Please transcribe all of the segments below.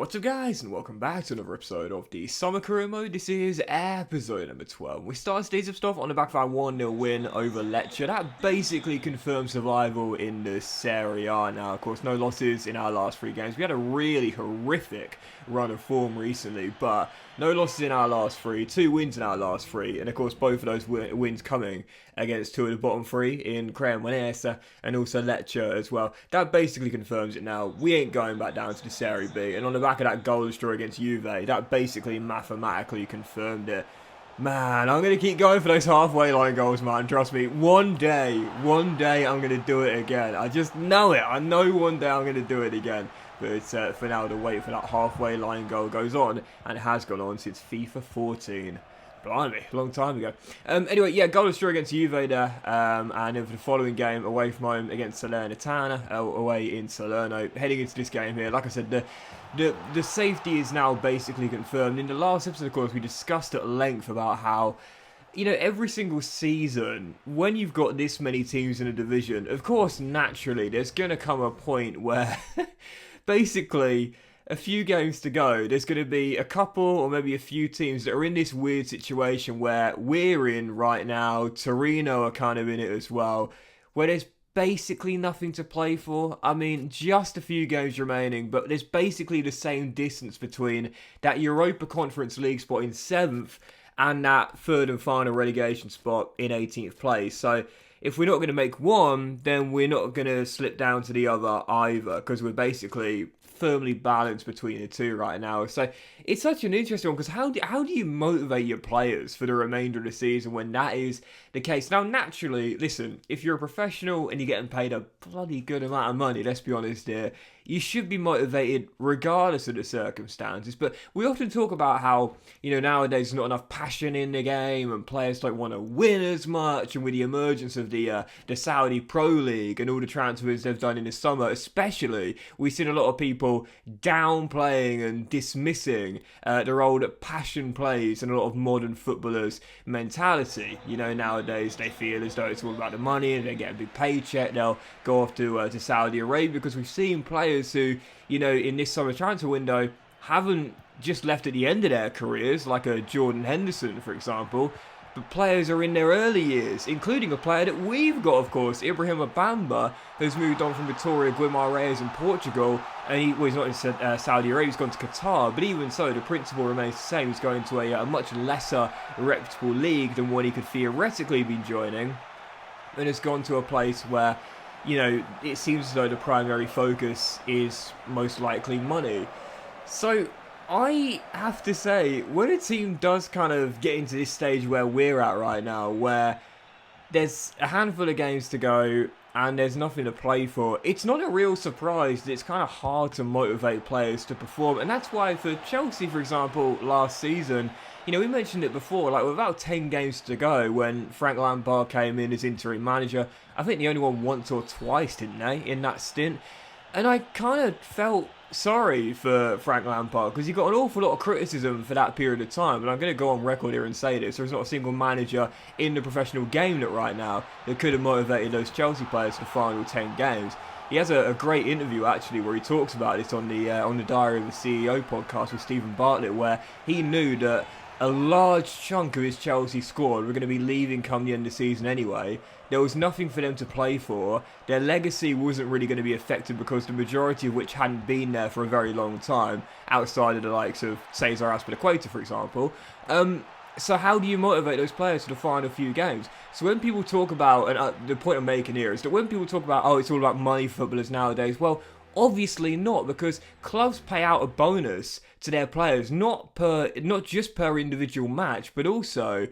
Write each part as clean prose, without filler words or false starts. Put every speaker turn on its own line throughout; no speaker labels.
What's up guys, and welcome back to another episode of the Summer Career Mode. This is episode number 12. We started today's stuff on the back of our 1-0 win over Lecce. That basically confirmed survival in the Serie A now. Of course, no losses in our last 3 games. We had a really horrific run of form recently, but no losses in our last 3, 2 wins in our last 3, and of course both of those wins coming against 2 of the bottom 3 in Cremonese and also Lecce as well. That basically confirms it now. We ain't going back down to the Serie B, and on the back of that goalless draw against Juve, that basically mathematically confirmed it. Man, I'm going to keep going for those halfway line goals, man. Trust me, one day I'm going to do it again. I just know it. I know one day I'm going to do it again. But for now, the wait for that halfway line goal goes on, and it has gone on since FIFA 14. Blimey, a long time ago. Anyway, yeah, goalless draw against Juve there, and then for the following game, away from home against Salernitana, away in Salerno. Heading into this game here, like I said, the safety is now basically confirmed. In the last episode, of course, we discussed at length about how, you know, every single season, when you've got this many teams in a division, of course, naturally, there's going to come a point where, basically, a few games to go, there's going to be a couple or maybe a few teams that are in this weird situation where we're in right now. Torino are kind of in it as well, where there's basically nothing to play for. I mean, just a few games remaining, but there's basically the same distance between that Europa Conference League spot in 7th and that 3rd and final relegation spot in 18th place. So if we're not going to make one, then we're not going to slip down to the other either, because we're basically firmly balanced between the two right now. So it's such an interesting one, because how do you motivate your players for the remainder of the season when that is the case? Now, naturally, listen, if you're a professional and you're getting paid a bloody good amount of money, let's be honest here, you should be motivated regardless of the circumstances. But we often talk about how, you know, nowadays there's not enough passion in the game and players don't want to win as much. And with the emergence of the Saudi Pro League and all the transfers they've done in the summer, especially, we've seen a lot of people downplaying and dismissing their old passion plays and a lot of modern footballers' mentality. You know, nowadays they feel as though it's all about the money and they get a big paycheck, they'll go off to Saudi Arabia, because we've seen players who, you know, in this summer transfer window haven't just left at the end of their careers, like a Jordan Henderson, for example, but players are in their early years, including a player that we've got, of course, Ibrahim Abamba, who's moved on from Vitória Guimarães in Portugal, and he's not in Saudi Arabia, he's gone to Qatar, but even so, the principle remains the same. He's going to a much lesser reputable league than what he could theoretically be joining, and has gone to a place where, you know, it seems as though the primary focus is most likely money. So I have to say, when a team does kind of get into this stage where we're at right now, where there's a handful of games to go and there's nothing to play for, it's not a real surprise that it's kind of hard to motivate players to perform. And that's why for Chelsea, for example, last season, you know, we mentioned it before, like with about 10 games to go when Frank Lampard came in as interim manager, I think they only won once or twice, didn't they, in that stint? And I kind of felt sorry for Frank Lampard, because he got an awful lot of criticism for that period of time, and I'm going to go on record here and say this: there's not a single manager in the professional game that right now that could have motivated those Chelsea players for the final 10 games. He has a great interview actually where he talks about this on the Diary of the CEO podcast with Stephen Bartlett, where he knew that a large chunk of his Chelsea squad were going to be leaving come the end of the season anyway. There was nothing for them to play for. Their legacy wasn't really going to be affected, because the majority of which hadn't been there for a very long time, outside of the likes of Cesar Azpilicueta, for example. So how do you motivate those players to the final few games? So when people talk about, and the point I'm making here is that when people talk about, oh, it's all about money for footballers nowadays, well, obviously not, because clubs pay out a bonus to their players, not just per individual match, but also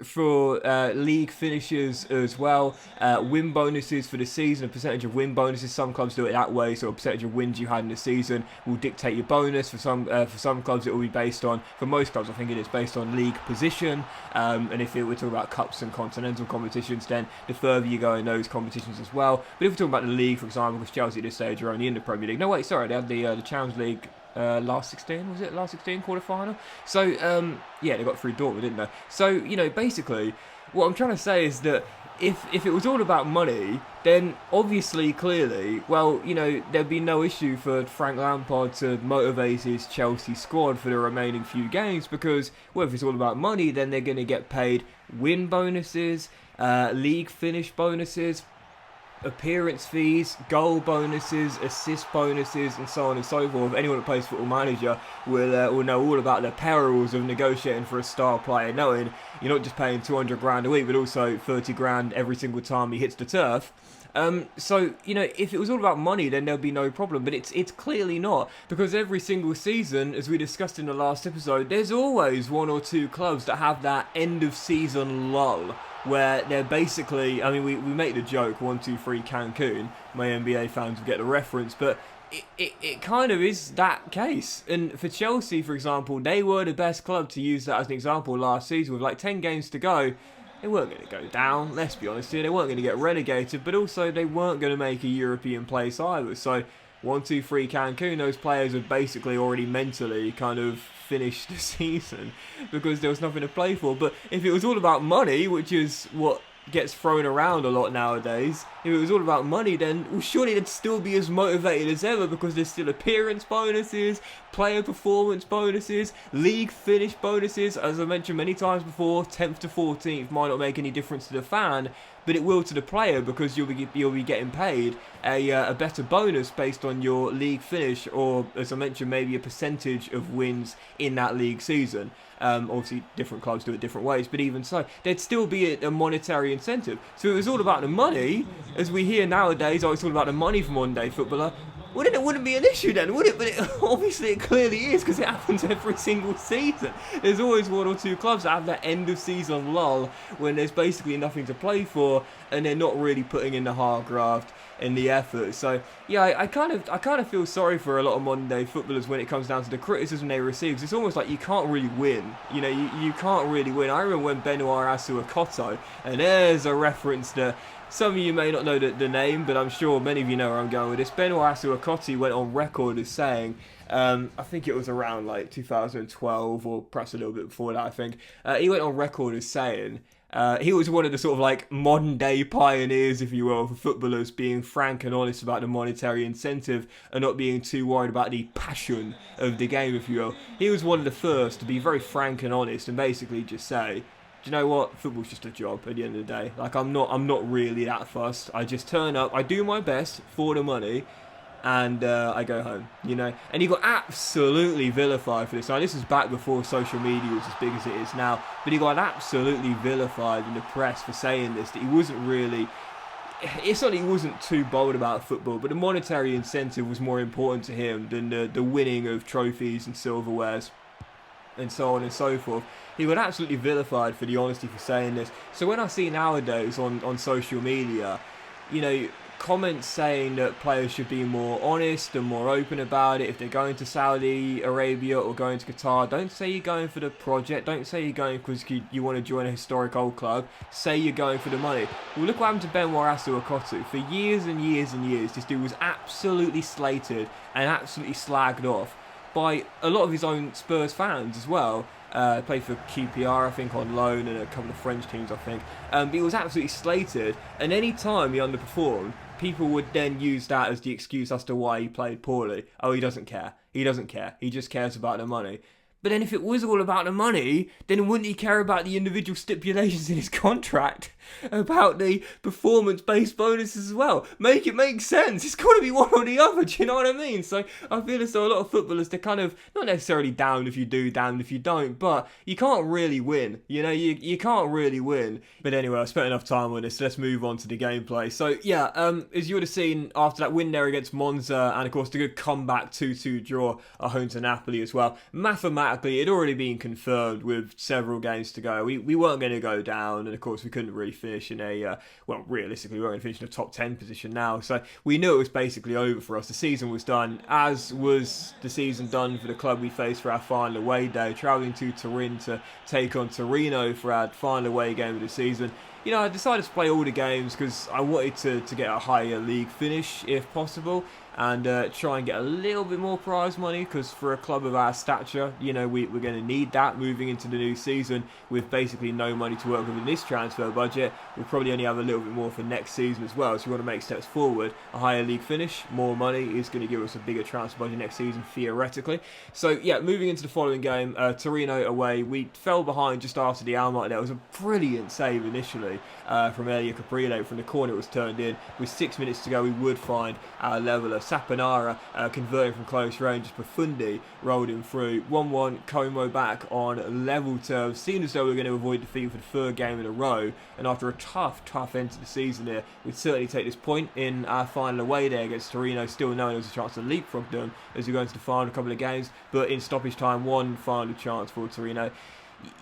for league finishes as well, win bonuses for the season, a percentage of win bonuses. Some clubs do it that way, so a percentage of wins you had in the season will dictate your bonus. For some clubs it will be based on, for most clubs I think it is based on league position, and if we're talking about cups and continental competitions, then the further you go in those competitions as well. But if we're talking about the league, for example, because Chelsea at this stage are only in the Premier League, no wait, sorry, they had the Champions League last 16, was it? Last 16 quarter-final? So, yeah, they got through Dortmund, didn't they? So, you know, basically, what I'm trying to say is that if it was all about money, then obviously, clearly, well, there'd be no issue for Frank Lampard to motivate his Chelsea squad for the remaining few games, because, well, if it's all about money, then they're going to get paid win bonuses, league finish bonuses, appearance fees, goal bonuses, assist bonuses, and so on and so forth. Anyone that plays Football Manager will know all about the perils of negotiating for a star player, knowing you're not just paying 200 grand a week, but also 30 grand every single time he hits the turf. So, if it was all about money, then there'd be no problem, but it's clearly not, because every single season, as we discussed in the last episode, there's always one or two clubs that have that end of season lull, where they're basically, we make the joke, 1-2-3 Cancun, my NBA fans will get the reference, but it kind of is that case. And for Chelsea, for example, they were the best club, to use that as an example, last season, with like 10 games to go. They weren't going to go down, let's be honest here, they weren't going to get relegated, but also they weren't going to make a European place either. So 1-2-3 Cancun, those players had basically already mentally kind of finished the season because there was nothing to play for. But if it was all about money, which is what gets thrown around a lot nowadays, if it was all about money, then surely they'd still be as motivated as ever, because there's still appearance bonuses, player performance bonuses, league finish bonuses. As I mentioned many times before, 10th to 14th might not make any difference to the fan, but it will to the player, because you'll be getting paid a better bonus based on your league finish, or, as I mentioned, maybe a percentage of wins in that league season. Obviously, different clubs do it different ways, but even so, there'd still be a monetary incentive. So it was all about the money, as we hear nowadays. Oh, it's all about the money for modern day footballer. Well, then it wouldn't be an issue then, would it? But obviously it clearly is, because it happens every single season. There's always one or two clubs that have that end of season lull when there's basically nothing to play for, and they're not really putting in the hard graft and the effort. So yeah, I kind of feel sorry for a lot of modern day footballers when it comes down to the criticism they receive. 'Cause it's almost like you can't really win. You can't really win. I remember when Benoit Asuakoto, and there's a reference that some of you may not know the name, but I'm sure many of you know where I'm going with this. Benoit Asuakoto went on record as saying, I think it was around like 2012 or perhaps a little bit before that, I think. He went on record as saying, he was one of the sort of like modern day pioneers, if you will, for footballers, being frank and honest about the monetary incentive and not being too worried about the passion of the game, if you will. He was one of the first to be very frank and honest and basically just say, do you know what? Football's just a job at the end of the day. Like, I'm not really that fussed. I just turn up, I do my best for the money, and I go home, And he got absolutely vilified for this. Now, this was back before social media was as big as it is now, but he got absolutely vilified in the press for saying this, that he wasn't really... It's not that he wasn't too bold about football, but the monetary incentive was more important to him than the winning of trophies and silverwares and so on and so forth. He got absolutely vilified for the honesty for saying this. So when I see nowadays on social media, comments saying that players should be more honest and more open about it. If they're going to Saudi Arabia or going to Qatar, don't say you're going for the project. Don't say you're going because you want to join a historic old club. Say you're going for the money. Well, look what happened to Benoit Asuakoto. For years and years and years, this dude was absolutely slated and absolutely slagged off by a lot of his own Spurs fans as well. Played for QPR, I think, on loan, and a couple of French teams, I think. But he was absolutely slated, and any time he underperformed, people would then use that as the excuse as to why he played poorly. Oh, he doesn't care. He doesn't care. He just cares about the money. But then if it was all about the money, then wouldn't he care about the individual stipulations in his contract about the performance-based bonuses as well? Make it make sense. It's got to be one or the other, do you know what I mean? So I feel as though a lot of footballers, they're kind of not necessarily damned if you do, damned if you don't, but you can't really win. You can't really win. But anyway, I spent enough time on this, so let's move on to the gameplay. So yeah, as you would have seen after that win there against Monza, and of course the good comeback 2-2 draw at home to Napoli as well, mathematically it had already been confirmed with several games to go. We weren't going to go down, and of course we couldn't really finish in realistically we weren't going to finish in a top 10 position now, so we knew it was basically over for us. The season was done, as was the season done for the club we faced for our final away day, travelling to Turin to take on Torino for our final away game of the season. I decided to play all the games because I wanted to get a higher league finish if possible, and try and get a little bit more prize money, because for a club of our stature, you know, we're going to need that moving into the new season with basically no money to work with in this transfer budget. We'll probably only have a little bit more for next season as well, so we want to make steps forward. A higher league finish, more money is going to give us a bigger transfer budget next season, theoretically. So yeah, moving into the following game, Torino away, we fell behind just after the hour mark. There was a brilliant save initially from Elia Caprile from the corner. It was turned in. With 6 minutes to go, we would find our leveller. Saponara converting from close range. Profundi rolled him through. 1-1, Como back on level terms. Seemed as though we were going to avoid defeat for the third game in a row, and after a tough end to the season here, we'd certainly take this point in our final away day against Torino, still knowing there was a chance to leapfrog them as we go into the final couple of games, but in stoppage time, one final chance for Torino.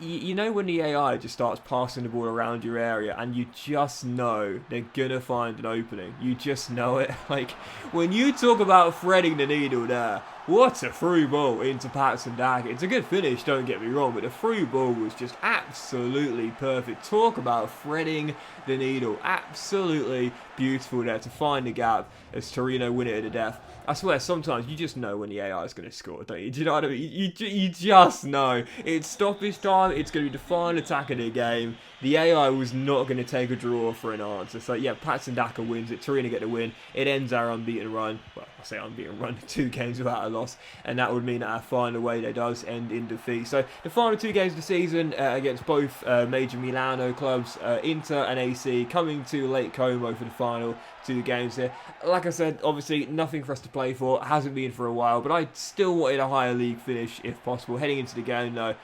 You know when the AI just starts passing the ball around your area and you just know they're going to find an opening. You just know it. Like, when you talk about threading the needle there, what a through ball into Patson Daka. It's a good finish, don't get me wrong, but the through ball was just absolutely perfect. Talk about threading the needle. Absolutely beautiful there to find the gap as Torino win it to the death. I swear, sometimes you just know when the AI is going to score, don't you? Do you know what I mean? You just know. It's stoppage time. It's going to be the final attack of the game. The AI was not going to take a draw for an answer. So, yeah, Patson Daka wins it. Torino get the win. It ends our unbeaten run. Well, I say unbeaten run. 2 games without a loss. And that would mean that our final away day does end in defeat. So, the final 2 games of the season against both major Milano clubs, Inter and AC, coming to Lake Como for the final 2 games here. Like I said, obviously nothing for us to play for. It hasn't been for a while, but I still wanted a higher league finish if possible. Heading into the game though,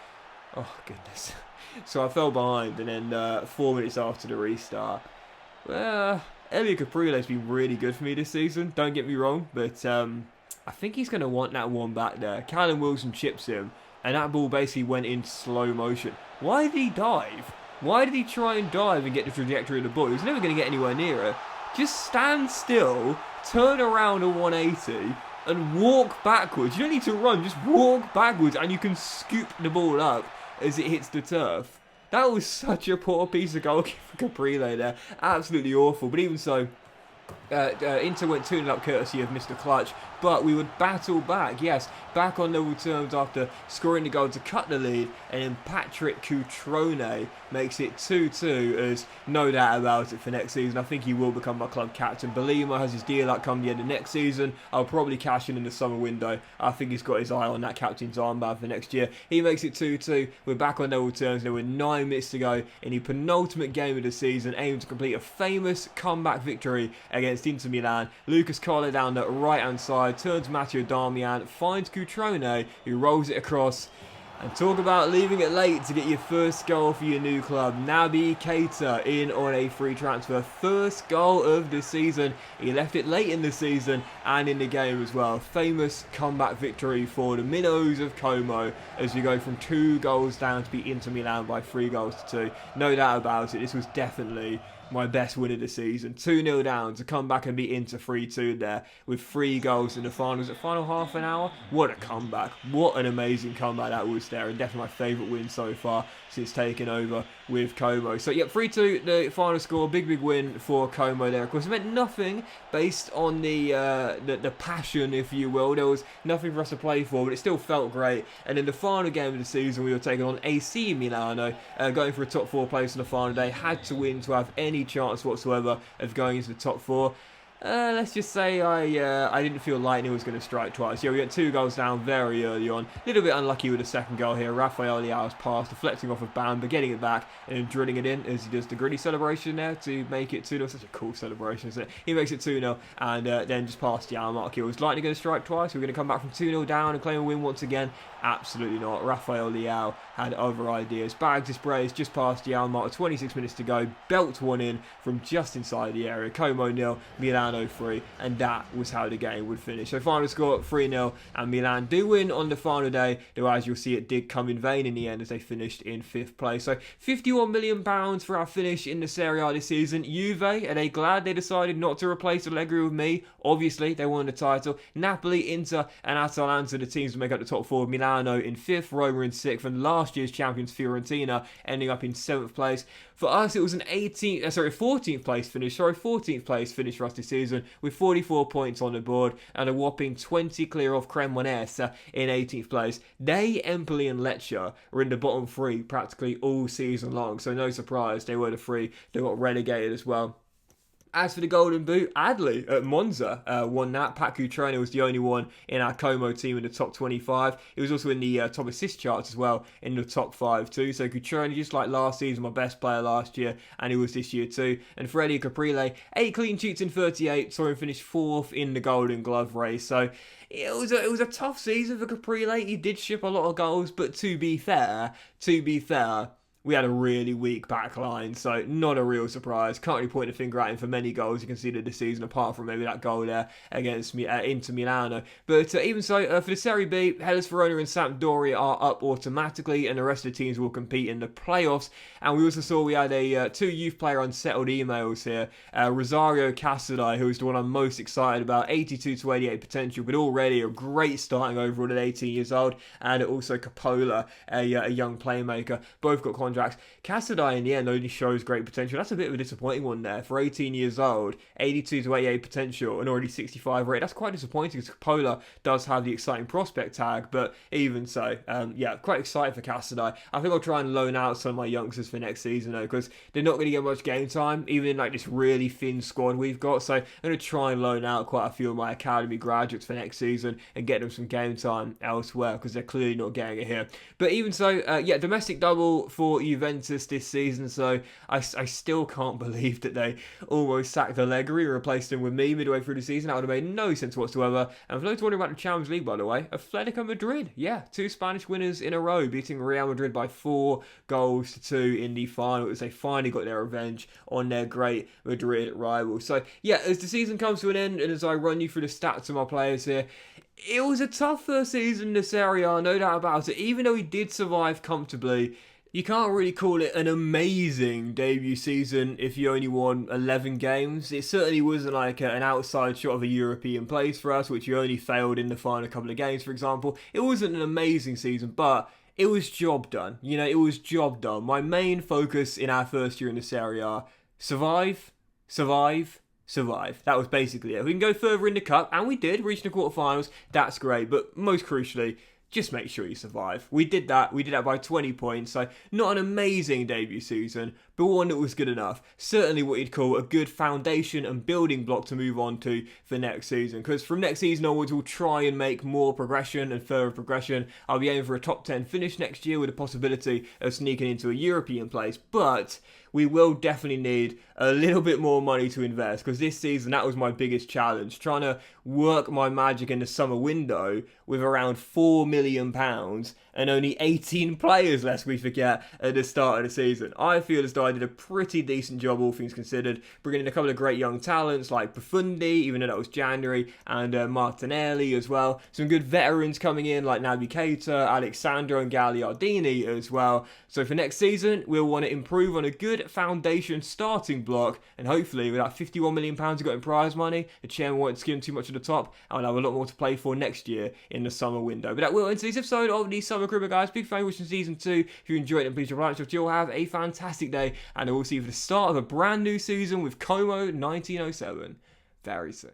oh goodness. So I fell behind, and then 4 minutes after the restart, well, Elia Caprile has been really good for me this season, don't get me wrong, but I think he's going to want that one back there. Callum Wilson chips him, and that ball basically went in slow motion. Why did he dive? Why did he try and dive and get the trajectory of the ball? He was never going to get anywhere near it. Just stand still, turn around a 180, and walk backwards. You don't need to run, just walk backwards, and you can scoop the ball up as it hits the turf. That was such a poor piece of goalkeeping for Caprile there. Absolutely awful. But even so, Inter went 2-0 up courtesy of Mr. Clutch, but we would battle back, yes, back on level terms after scoring the goal to cut the lead, and then Patrick Cutrone makes it 2-2, as no doubt about it for next season. I think he will become my club captain. Belimo has his deal up come the end of next season. I'll probably cash in the summer window. I think he's got his eye on that captain's armband for next year. He makes it 2-2. We're back on level terms. There were 9 minutes to go in the penultimate game of the season, aiming to complete a famous comeback victory against Inter Milan. Lucas Carlo down the right-hand side, turns Matteo Darmian, finds Cutrone, who rolls it across. And talk about leaving it late to get your first goal for your new club. Naby Keita in on a free transfer. First goal of the season. He left it late in the season and in the game as well. Famous comeback victory for the Minnows of Como as we go from 2 goals down to beat Inter Milan by 3 goals to 2. No doubt about it. This was definitely my best win of the season. 2-0 down to come back and beat Inter 3-2 there with 3 goals in the finals. The final half an hour, what a comeback. What an amazing comeback that was there, and definitely my favourite win so far since taking over with Como. So yeah, 3-2 the final score. Big win for Como there. Of course, it meant nothing based on the passion, if you will. There was nothing for us to play for, but it still felt great. And in the final game of the season, we were taking on AC Milano, going for a top 4 place on the final day. Had to win to have any chance whatsoever of going into the top 4. Let's just say I didn't feel lightning was going to strike twice. Yeah, we got 2 goals down very early on. A little bit unlucky with the second goal here. Rafael Leao's pass, deflecting off of Bamba, getting it back and then drilling it in as he does the gritty celebration there to make it 2-0. Such a cool celebration, isn't it? He makes it 2-0 and then just past the hour mark. Was lightning going to strike twice? We're going to come back from 2-0 down and claim a win once again? Absolutely not. Rafael Leao had other ideas. Bags his sprays just past the hour mark. 26 minutes to go. Belts one in from just inside the area. Como 0, Milano 3, and that was how the game would finish. So final score 3-0, and Milan do win on the final day, though as you'll see it did come in vain in the end as they finished in 5th place. So £51 million for our finish in the Serie A this season. Juve, are they glad they decided not to replace Allegri with me? Obviously, they won the title. Napoli, Inter and Atalanta, the teams to make up the top 4. Milano in 5th, Roma in 6th, and last year's champions Fiorentina ending up in 7th place. For us, it was an 14th place finish. 14th place finish for us this season with 44 points on the board and a whopping 20 clear of Cremonese in 18th place. They, Empoli and Lecce were in the bottom three practically all season long, so no surprise they were the three that got relegated as well. As for the Golden Boot, Adley at Monza won that. Pat Cutrone was the only one in our Como team in the top 25. He was also in the top assist charts as well, in the top 5 too. So Cutrone, just like last season, my best player last year, and he was this year too. And for Eddie Caprile, 8 clean sheets in 38, saw him finish 4th in the Golden Glove race. So it was a tough season for Caprile. He did ship a lot of goals, but to be fair, we had a really weak back line, so not a real surprise. Can't really point a finger at him for many goals you can see this season, apart from maybe that goal there against Inter Milano. But even so, for the Serie B, Hellas Verona and Sampdoria are up automatically, and the rest of the teams will compete in the playoffs. And we also saw we had a 2 youth player unsettled emails here. Rosario Casadei, who is the one I'm most excited about, 82 to 88 potential, but already a great starting overall at 18 years old. And also Coppola, a young playmaker. Both got contracts. Casadei in the end only shows great potential. That's a bit of a disappointing one there. For 18 years old, 82 to 88 potential and already 65 rate. That's quite disappointing because Coppola does have the exciting prospect tag, but even so, yeah, quite excited for Casadei. I think I'll try and loan out some of my youngsters for next season though, because they're not going to get much game time, even in like this really thin squad we've got. So I'm going to try and loan out quite a few of my academy graduates for next season and get them some game time elsewhere, because they're clearly not getting it here. But even so, yeah, domestic double for Juventus this season, so I still can't believe that they almost sacked Allegri and replaced him with me midway through the season. That would have made no sense whatsoever. And for those wondering about the Champions League, by the way, Atletico Madrid, yeah, 2 Spanish winners in a row, beating Real Madrid by 4 goals to 2 in the final, as they finally got their revenge on their great Madrid rivals. So yeah, as the season comes to an end, and as I run you through the stats of my players here, it was a tough first season in the Serie A, no doubt about it. Even though he did survive comfortably, you can't really call it an amazing debut season if you only won 11 games. It certainly wasn't like an outside shot of a European place for us, which you only failed in the final couple of games, for example. It wasn't an amazing season, but it was job done. You know, it was job done. My main focus in our first year in the Serie A, survive. That was basically it. If we can go further in the cup, and we did, reach the quarterfinals, that's great. But most crucially, just make sure you survive. We did that by 20 points, so not an amazing debut season, but one that was good enough. Certainly what you'd call a good foundation and building block to move on to for next season, because from next season onwards we'll try and make more progression and further progression. I'll be aiming for a top 10 finish next year with a possibility of sneaking into a European place, but we will definitely need a little bit more money to invest, because this season that was my biggest challenge, trying to work my magic in the summer window with around £4 million and only 18 players, lest we forget, at the start of the season. I feel as though I did a pretty decent job, all things considered, bringing in a couple of great young talents like Profundi, even though that was January, and Martinelli as well. Some good veterans coming in like Naby Keita, Alexandro and Gagliardini as well. So for next season, we'll want to improve on a good foundation starting block, and hopefully with that £51 million we got in prize money, the chairman won't skim too much at the top, and we'll have a lot more to play for next year in the summer window. But that will end today's episode of the Summer Cribber, guys. Big fan wishing season 2. If you enjoyed it, then please drop a like. You'll have a fantastic day, and I will see you for the start of a brand new season with Como 1907 very soon.